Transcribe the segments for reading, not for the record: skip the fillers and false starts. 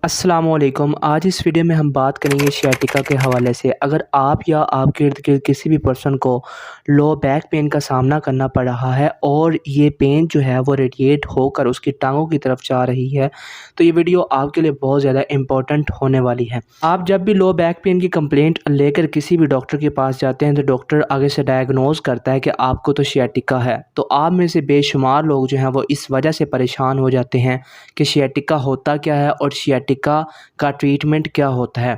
अस्सलामुअलैकुम। आज इस वीडियो में हम बात करेंगे सियाटिका के हवाले से। अगर आप या आपके इर्द-गिर्द किसी भी पर्सन को लो बैक पेन का सामना करना पड़ रहा है और ये पेन जो है वो रेडिएट होकर उसकी टाँगों की तरफ जा रही है, तो ये वीडियो आपके लिए बहुत ज़्यादा इम्पोर्टेंट होने वाली है। आप जब भी लो बैक पेन की कंप्लेंट लेकर किसी भी डॉक्टर के पास जाते हैं, तो डॉक्टर आगे से डायग्नोज़ करता है कि आपको तो सियाटिका है। तो आप में से बेशुमार लोग जो हैं वो इस वजह से परेशान हो जाते हैं कि सियाटिका होता क्या है और सियाटिका का ट्रीटमेंट क्या होता है।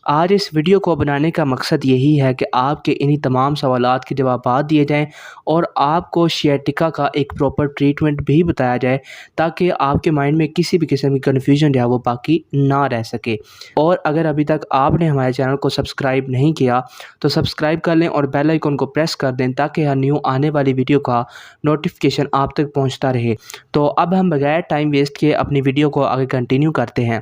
आज इस वीडियो को बनाने का मकसद यही है कि आपके इन्हीं तमाम सवालात के जवाबात दिए जाएँ और आपको सियाटिका का एक प्रॉपर ट्रीटमेंट भी बताया जाए, ताकि आपके माइंड में किसी भी किस्म की कन्फ्यूजन जो है वो बाकी ना रह सके। और अगर अभी तक आपने हमारे चैनल को सब्सक्राइब नहीं किया, तो सब्सक्राइब कर लें और बेल आइकन को प्रेस कर दें, ताकि हर न्यू आने वाली वीडियो का नोटिफिकेशन आप तक पहुंचता रहे। तो अब हम बगैर टाइम वेस्ट किए अपनी वीडियो को आगे कंटिन्यू करते हैं।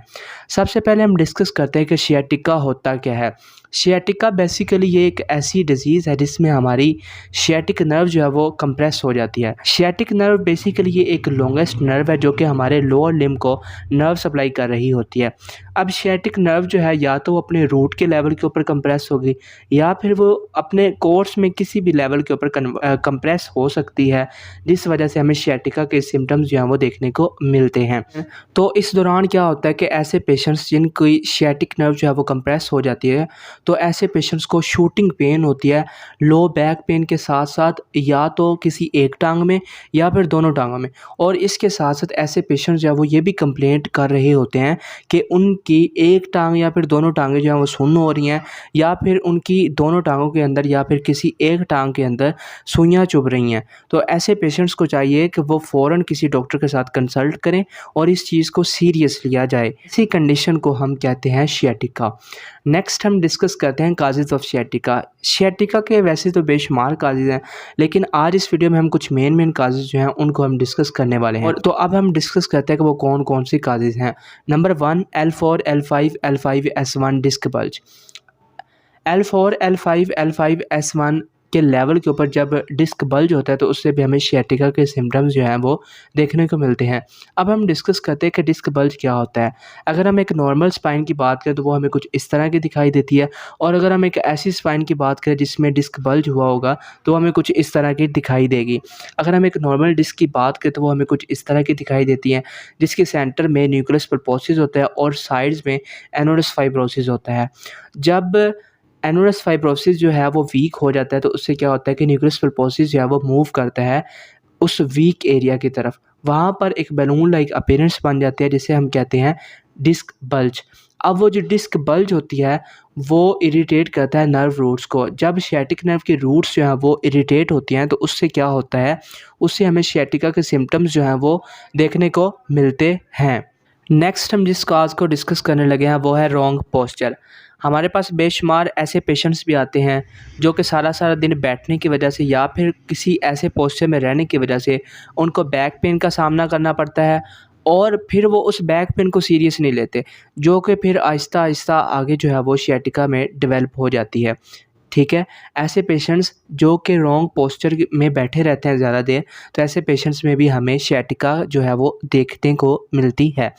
सबसे पहले हम डिस्कस करते हैं कि सियाटिका होता क्या है। सियाटिका बेसिकली ये एक ऐसी डिज़ीज़ है जिसमें हमारी सियाटिक नर्व जो है वो कंप्रेस हो जाती है। सियाटिक नर्व बेसिकली ये एक लॉन्गेस्ट नर्व है जो कि हमारे लोअर लिम्ब को नर्व सप्लाई कर रही होती है। अब सियाटिक नर्व जो है या तो वो अपने रूट के लेवल के ऊपर कंप्रेस होगी, या फिर वो अपने कोर्स में किसी भी लेवल के ऊपर कंप्रेस हो सकती है, जिस वजह से हमें सियाटिका के सिम्टम्स जो हैं वो देखने को मिलते हैं। तो इस दौरान क्या होता है कि ऐसे पेशेंट्स जिनकी सियाटिक नर्व जो है वो कंप्रेस हो जाती है, तो ऐसे पेशेंट्स को शूटिंग पेन होती है लो बैक पेन के साथ-साथ, या तो किसी एक टाँग में या फिर दोनों टाँगों में। और इसके साथ-साथ ऐसे पेशेंट्स जो है वो ये भी कंप्लेंट कर रहे होते हैं कि उनकी एक टाँग या फिर दोनों टाँगें जो हैं वो सुन्न हो रही हैं, या फिर उनकी दोनों टाँगों के अंदर या फिर किसी एक टाँग के अंदर सुइयाँ चुभ रही हैं। तो ऐसे पेशेंट्स को चाहिए कि वो फ़ौरन किसी डॉक्टर के साथ कंसल्ट करें और इस चीज़ को सीरियस लिया जाए। इसी कंडीशन को हम कहते हैं सियाटिका। नेक्स्ट हम डिस्कस करते हैं काज़ेज़ ऑफ सियाटिका। सियाटिका के वैसे तो बेशुमार काज़ेज़ हैं, लेकिन आज इस वीडियो में हम कुछ मेन काज़ेज़ जो हैं उनको हम डिस्कस करने वाले हैं। और तो अब हम डिस्कस करते हैं कि वो कौन-कौन सी काज़ेज़ हैं। Number 1 L4, L5, L5, S1 disc bulge. L4, L5, L5, S1 के लेवल के ऊपर जब डिस्क बल्ज होता है, तो उससे भी हमें सियाटिका के सिम्टम्स जो हैं वो देखने को मिलते हैं। अब हम डिस्कस करते हैं कि डिस्क बल्ज क्या होता है। अगर हम एक नॉर्मल स्पाइन की बात करें तो वो हमें कुछ इस तरह की दिखाई देती है, और अगर हम एक ऐसी स्पाइन की बात करें जिसमें डिस्क बल्ज हुआ होगा, तो हमें कुछ इस तरह की दिखाई देगी। अगर हम एक नॉर्मल डिस्क की बात करें तो वो हमें कुछ इस तरह की दिखाई देती है, जिसके सेंटर में न्यूक्लियस पल्पोसिस होता है और साइड्स में एनोडस फाइब्रोसिस होता है। जब एनोडस फाइब्रोसिस जो है वो वीक हो जाता है, तो उससे क्या होता है कि न्यूक्लियस पल्पोसिस जो है वो मूव करता है उस वीक एरिया की तरफ। वहाँ पर एक बैलून लाइक अपीयरेंस बन जाती है, जिसे हम कहते हैं डिस्क बल्ज। अब वो जो डिस्क बल्ज होती है वो इरिटेट करता है नर्व रूट्स को। जब सियाटिक नर्व के रूट्स जो हैं वो इरिटेट होती हैं, तो उससे क्या होता है, उससे हमें सियाटिका के सिम्टम्स जो हैं वो देखने को मिलते हैं। नेक्स्ट हम जिस काज को डिस्कस करने लगे हैं वो है रॉन्ग पोस्चर। हमारे पास बेशुमार ऐसे पेशेंट्स भी आते हैं जो कि सारा दिन बैठने की वजह से या फिर किसी ऐसे पोस्चर में रहने की वजह से उनको बैक पेन का सामना करना पड़ता है, और फिर वो उस बैक पेन को सीरियस नहीं लेते, जो कि फिर आहिस्ता आगे जो है वो सियाटिका में डेवलप हो जाती है। ठीक है? ऐसे पेशेंट्स जो कि रॉन्ग पोस्चर में बैठे रहते हैं ज़्यादा देर, तो ऐसे पेशेंट्स में भी हमें सियाटिका जो है वो देखने को मिलती है।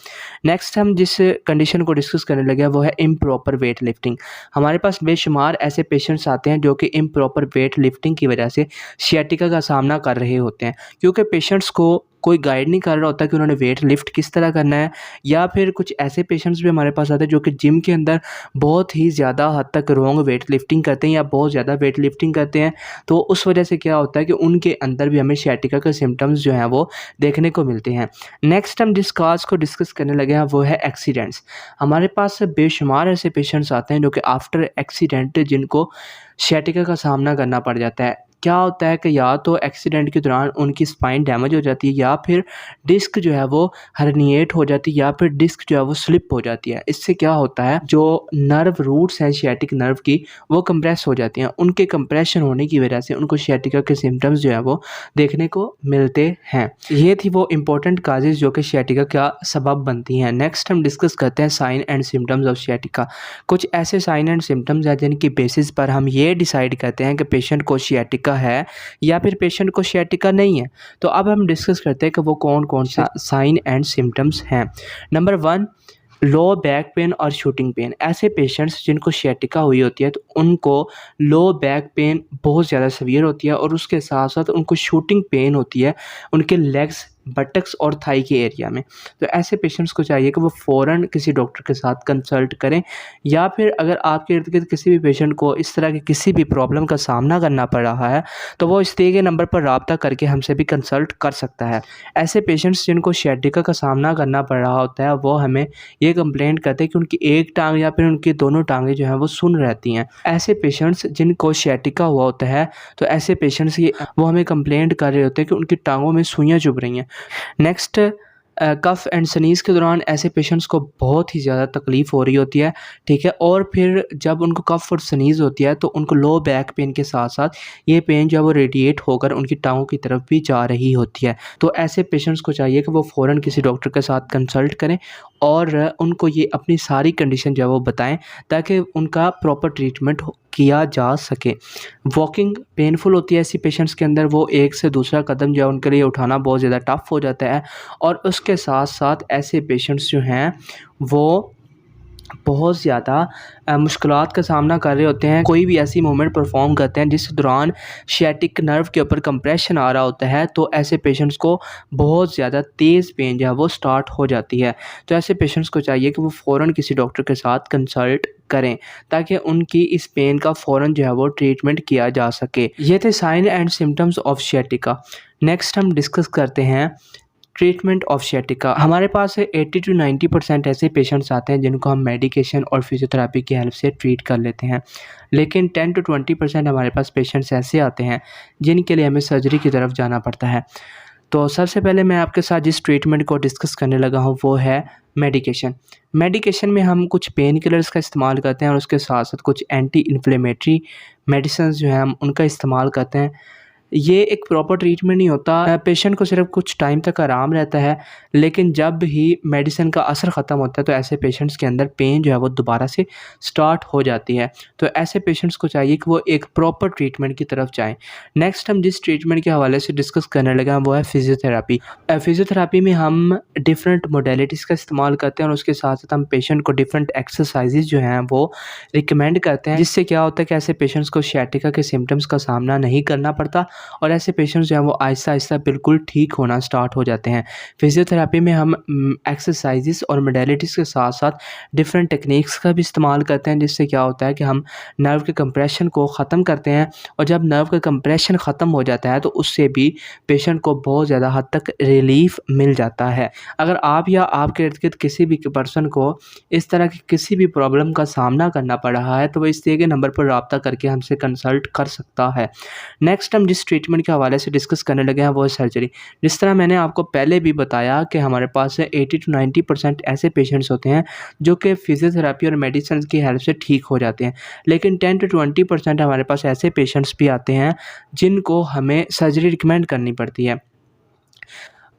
नेक्स्ट हम जिस कंडीशन को डिस्कस करने लगे हैं वो है इम्प्रॉपर वेट लिफ्टिंग। हमारे पास बेशुमार ऐसे पेशेंट्स आते हैं जो कि इम्प्रॉपर वेट लिफ्टिंग की वजह से सियाटिका का सामना कर रहे होते हैं, क्योंकि पेशेंट्स को कोई गाइड नहीं कर रहा होता कि उन्होंने वेट लिफ्ट किस तरह करना है। या फिर कुछ ऐसे पेशेंट्स भी हमारे पास आते हैं जो कि जिम के अंदर बहुत ही ज़्यादा हद तक रॉन्ग वेट लिफ्टिंग करते हैं या बहुत ज़्यादा वेट लिफ्टिंग करते हैं, तो उस वजह से क्या होता है कि उनके अंदर भी हमें सियाटिका के सिम्टम्स जो हैं वो देखने को मिलते हैं। नेक्स्ट हम जिस काज को डिस्कस करने लगे हैं वो है एक्सीडेंट्स। हमारे पास बेशुमार ऐसे पेशेंट्स आते हैं जो कि आफ्टर एक्सीडेंट जिनको सियाटिका का सामना करना पड़ जाता है। क्या होता है कि या तो एक्सीडेंट के दौरान उनकी स्पाइन डैमेज हो जाती है, या फिर डिस्क जो है वो हर्निएट हो जाती है, या फिर डिस्क जो है वो स्लिप हो जाती है। इससे क्या होता है, जो नर्व रूट्स हैं सियाटिक नर्व की वो कंप्रेस हो जाती हैं। उनके कंप्रेशन होने की वजह से उनको सियाटिका के सिम्टम्स जो है वो देखने को मिलते हैं। ये थी वो इम्पोर्टेंट काजेज़ जो कि सियाटिका का सबब बनती हैं। नेक्स्ट हम डिस्कस करते हैं sign and symptoms of sciatica. कुछ ऐसे साइन एंड सिम्टम्स हैं जिनकी बेसिस पर हम ये डिसाइड करते हैं कि पेशेंट को सियाटिका है या फिर पेशेंट को सियाटिका नहीं है। तो अब हम डिस्कस करते हैं कि वो कौन-कौन से साइन एंड सिम्टम्स हैं। नंबर 1, लो बैक पेन और शूटिंग पेन, ऐसे पेशेंट्स जिनको सियाटिका हुई होती है तो उनको लो बैक पेन बहुत ज़्यादा सीवियर होती है और उसके साथ साथ उनको शूटिंग पेन होती है उनके लेग्स, बटक्स और थाई के एरिया में। तो ऐसे पेशेंट्स को चाहिए कि वो फ़ौरन किसी डॉक्टर के साथ कंसल्ट करें, या फिर अगर आपके इर्द गिर्द किसी भी पेशेंट को इस तरह की किसी भी प्रॉब्लम का सामना करना पड़ रहा है तो वो इस दिए गए नंबर पर रब्ता करके हमसे भी कंसल्ट कर सकता है। ऐसे पेशेंट्स जिनको सियाटिका का सामना करना पड़ रहा होता है वो हमें ये कंप्लेंट करते हैं कि उनकी एक टाँग या फिर उनकी दोनों टाँगें जो हैं वो सुन्न रहती हैं। ऐसे पेशेंट्स जिनको सियाटिका हुआ होता है तो ऐसे पेशेंट्स ये वो हमें कंप्लेंट कर रहे होते हैं कि उनकी टाँगों में सुइयाँ चुभ रही हैं। नेक्स्ट, कफ़ एंड स्नीज़ के दौरान ऐसे पेशेंट्स को बहुत ही ज़्यादा तकलीफ़ हो रही होती है, ठीक है? और फिर जब उनको कफ़ और स्नीज़ होती है तो उनको लो बैक पेन के साथ-साथ ये पेन जो है वो रेडिएट होकर उनकी टाँगों की तरफ भी जा रही होती है। तो ऐसे पेशेंट्स को चाहिए कि वो फ़ौरन किसी डॉक्टर के साथ कंसल्ट करें और उनको ये अपनी सारी कंडीशन जो है वो बताएँ ताकि उनका प्रॉपर ट्रीटमेंट किया जा सके। वॉकिंग पेनफुल होती है ऐसी पेशेंट्स के अंदर, वो एक से दूसरा कदम जो है उनके लिए उठाना बहुत ज़्यादा टफ़ हो जाता है और उसके साथ-साथ ऐसे पेशेंट्स जो हैं वो बहुत ज़्यादा मुश्किलात का सामना कर रहे होते हैं। कोई भी ऐसी मूवमेंट परफ़ॉर्म करते हैं जिस दौरान सियाटिक नर्व के ऊपर कंप्रेशन आ रहा होता है तो ऐसे पेशेंट्स को बहुत ज़्यादा तेज़ पेन जो है वो स्टार्ट हो जाती है। तो ऐसे पेशेंट्स को चाहिए कि वो फ़ौरन किसी डॉक्टर के साथ कंसल्ट करें ताकि उनकी इस पेन का फ़ौरन जो है वो ट्रीटमेंट किया जा सके। ये थे sign and symptoms of sciatica. Next हम डिस्कस करते हैं ट्रीटमेंट ऑफ सियाटिका। हमारे पास 80 टू 90% ऐसे पेशेंट्स आते हैं जिनको हम मेडिकेशन और फिजियोथेरेपी की हेल्प से ट्रीट कर लेते हैं, लेकिन 10 टू 20% हमारे पास पेशेंट्स ऐसे आते हैं जिनके लिए हमें सर्जरी की तरफ जाना पड़ता है। तो सबसे पहले मैं आपके साथ जिस ट्रीटमेंट को डिस्कस करने लगा हूँ वो है मेडिकेशन। मेडिकेशन में हम कुछ पेन किलर्स का इस्तेमाल करते हैं और उसके साथ साथ कुछ एंटी इन्फ्लेमेटरी मेडिसिन जो हैं हम उनका इस्तेमाल करते हैं। ये एक प्रॉपर ट्रीटमेंट नहीं होता, पेशेंट को सिर्फ कुछ टाइम तक आराम रहता है, लेकिन जब ही मेडिसिन का असर ख़त्म होता है तो ऐसे पेशेंट्स के अंदर पेन जो है वो दोबारा से स्टार्ट हो जाती है। तो ऐसे पेशेंट्स को चाहिए कि वो एक प्रॉपर ट्रीटमेंट की तरफ जाएँ। नेक्स्ट हम जिस ट्रीटमेंट के हवाले से डिस्कस करने लगे हैं वो है फिजियोथेरेपी। फिजियोथेरेपी में हम डिफरेंट मोडेलिटीज़ का इस्तेमाल करते हैं और उसके साथ-साथ हम पेशेंट को डिफरेंट एक्सरसाइज़ेज़ जो हैं वो रिकमेंड करते हैं, जिससे क्या होता है कि ऐसे पेशेंट्स को सियाटिका के सिम्पटम्स का सामना नहीं करना पड़ता और ऐसे पेशेंट्स जो हैं वो आहिस्ता-आहिस्ता बिल्कुल ठीक होना स्टार्ट हो जाते हैं। फिजियोथेरेपी में हम एक्सरसाइज़ेज़ और मोडेलिटीज़ के साथ-साथ डिफरेंट टेक्निक्स का भी इस्तेमाल करते हैं, जिससे क्या होता है कि हम नर्व के कंप्रेशन को ख़त्म करते हैं और जब नर्व का कंप्रेशन ख़त्म हो जाता है तो उससे भी पेशेंट को बहुत ज़्यादा हद तक रिलीफ़ मिल जाता है। अगर आप या आपके इर्द-गिर्द किसी भी पर्सन को इस तरह की किसी भी प्रॉब्लम का सामना करना पड़ रहा है तो वो इस दिए गए नंबर पर रब्ता करके हमसे कंसल्ट कर सकता है। नेक्स्ट हम जिस ट्रीटमेंट के हवाले से डिस्कस करने लगे हैं वो है सर्जरी। जिस तरह मैंने आपको पहले भी बताया कि हमारे पास 80 टू 90% ऐसे पेशेंट्स होते हैं जो कि फिजियोथेरेपी और मेडिसिन की हेल्प से ठीक हो जाते हैं, लेकिन 10 टू 20% हमारे पास ऐसे पेशेंट्स भी आते हैं जिनको हमें सर्जरी रिकमेंड करनी पड़ती है।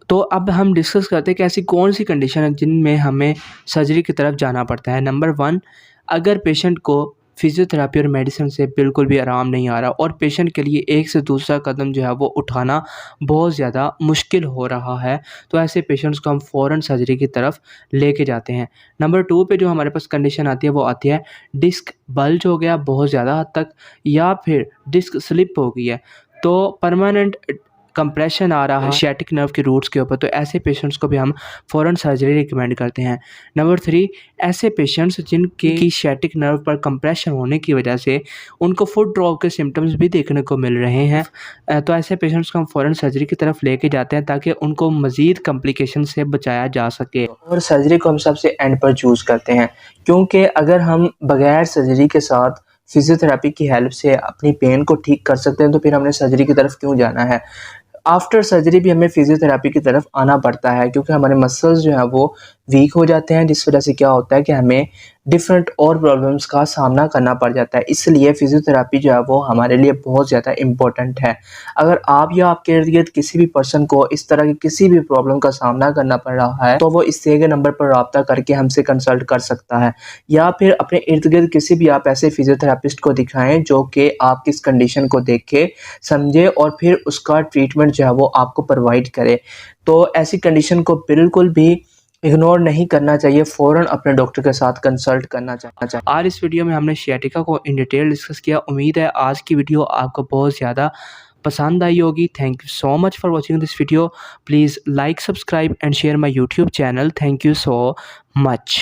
तो अब हम डिस्कस करते हैं कि ऐसी कौन-सी कंडीशन है जिनमें हमें सर्जरी की तरफ जाना पड़ता है। नंबर 1, अगर पेशेंट को फिजियोथेरेपी और मेडिसिन से बिल्कुल भी आराम नहीं आ रहा और पेशेंट के लिए एक से दूसरा कदम जो है वो उठाना बहुत ज़्यादा मुश्किल हो रहा है, तो ऐसे पेशेंट्स को हम फ़ौरन सर्जरी की तरफ लेके जाते हैं। नंबर 2 पे जो हमारे पास कंडीशन आती है वो आती है डिस्क बल्ज हो गया बहुत ज़्यादा हद तक, या फिर डिस्क स्लिप हो गई है, तो परमानेंट कंप्रेशन आ रहा है सियाटिक नर्व के रूट्स के ऊपर, तो ऐसे पेशेंट्स को भी हम फ़ौरन सर्जरी रिकमेंड करते हैं। नंबर 3, ऐसे पेशेंट्स जिनके की सियाटिक नर्व पर कंप्रेशन होने की वजह से उनको फुट ड्रॉप के सिम्पटम्स भी देखने को मिल रहे हैं, तो ऐसे पेशेंट्स को हम फ़ौरन सर्जरी की तरफ लेके जाते हैं ताकि उनको मज़ीद कॉम्प्लिकेशन से बचाया जा सके। और सर्जरी को हम सबसे एंड पर चूज़ करते हैं, क्योंकि अगर हम बगैर सर्जरी के साथ फिजियोथेरेपी की हेल्प से अपनी पेन को ठीक कर सकते हैं तो फिर हमने सर्जरी की तरफ क्यों जाना है। आफ्टर सर्जरी भी हमें फिजियोथेरेपी की तरफ आना पड़ता है, क्योंकि हमारे मसल्स जो हैं वो वीक हो जाते हैं, जिस वजह से क्या होता है कि हमें डिफरेंट और प्रॉब्लम्स का सामना करना पड़ जाता है। इसलिए फिजियोथेरेपी जो है वो हमारे लिए बहुत ज़्यादा इम्पोर्टेंट है। अगर आप या आपके इर्द-गिर्द किसी भी पर्सन को इस तरह की किसी भी प्रॉब्लम का सामना करना पड़ रहा है तो वो इस दिए गए नंबर पर रब्ता करके हमसे कंसल्ट कर सकता है, या फिर अपने इर्द-गिर्द किसी भी आप ऐसे फिजियोथेरेपिस्ट को दिखाएँ जो कि आपकी इस कंडीशन को देख के समझे और फिर उसका ट्रीटमेंट जो है वो आपको प्रोवाइड करे। तो ऐसी कंडीशन को बिल्कुल भी इग्नोर नहीं करना चाहिए, फ़ौरन अपने डॉक्टर के साथ कंसल्ट करना चाहिए। आज इस वीडियो में हमने सियाटिका को इन डिटेल डिस्कस किया। उम्मीद है आज की वीडियो आपको बहुत ज़्यादा पसंद आई होगी। Thank you so much for watching this video. Please like, subscribe and share my YouTube channel. Thank you so much.